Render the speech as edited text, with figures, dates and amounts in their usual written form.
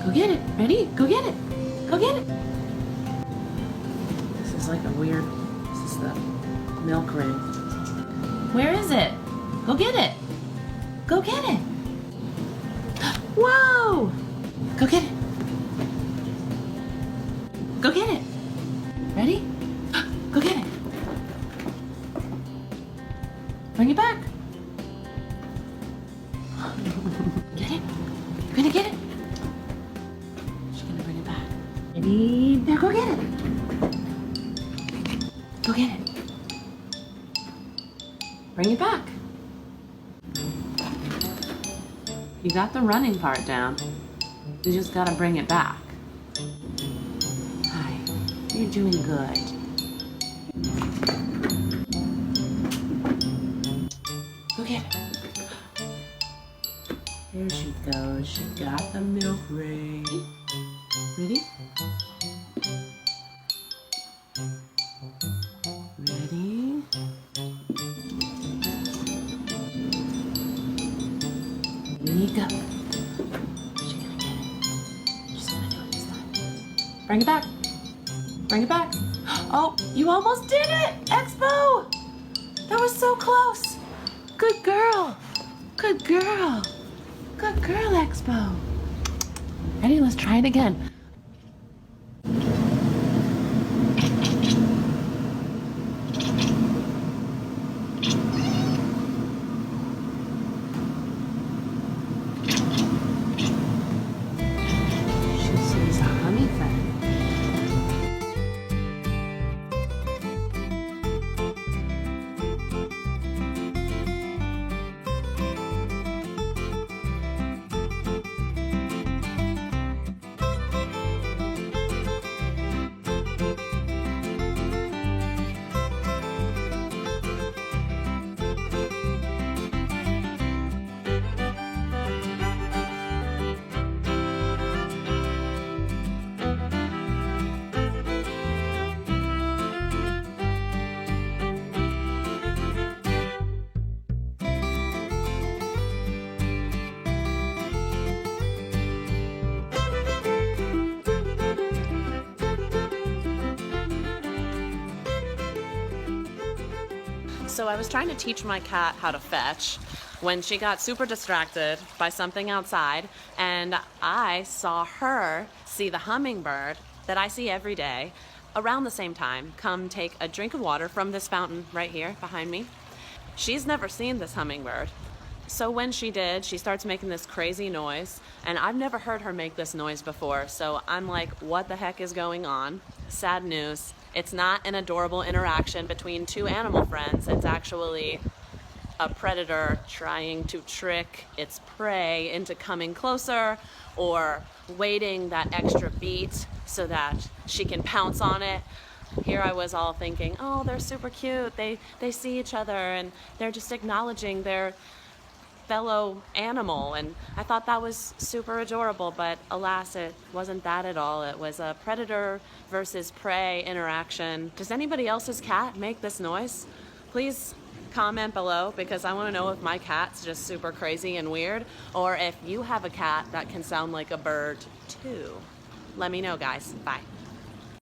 Go get it. Ready? Go get it. Go get it. This is like a weird, this is the milk ring. Where is it? Go get it. Go get it. Whoa! Go get it. Go get it. Ready? Go get it. Bring it back. Get it? You're gonna get it? She's gonna bring it back. Ready? Now go get it. Go get it. Bring it back. You got the running part down. You just gotta bring it back. Hi. You're doing good. Go get it. There she goes. She got the milk ring. Ready? Ready? Here you go. She's gonna get it. She's gonna do it this time. Bring it back. Bring it back. Oh, you almost did it, Expo! That was so close. Good girl. Good girl. Good girl, Expo. Ready? Let's try it again. She sees a hummingbird. So I was trying to teach my cat how to fetch when she got super distracted by something outside, and I saw her see the hummingbird that I see every day around the same time come take a drink of water from this fountain right here behind me. She's never seen this hummingbird. So when she did, she starts making this crazy noise, and I've never heard her make this noise before, so I'm like, what the heck is going on? Sad news. It's not an adorable interaction between two animal friends. It's actually a predator trying to trick its prey into coming closer or waiting that extra beat so that she can pounce on it. Here I was all thinking, oh, they're super cute. They see each other and they're just acknowledging their fellow animal, and I thought that was super adorable, but alas, it wasn't that at all. It was a predator versus prey interaction. Does anybody else's cat make this noise? Please comment below, because I want to know if my cat's just super crazy and weird, or if you have a cat that can sound like a bird too. Let me know, guys. Bye.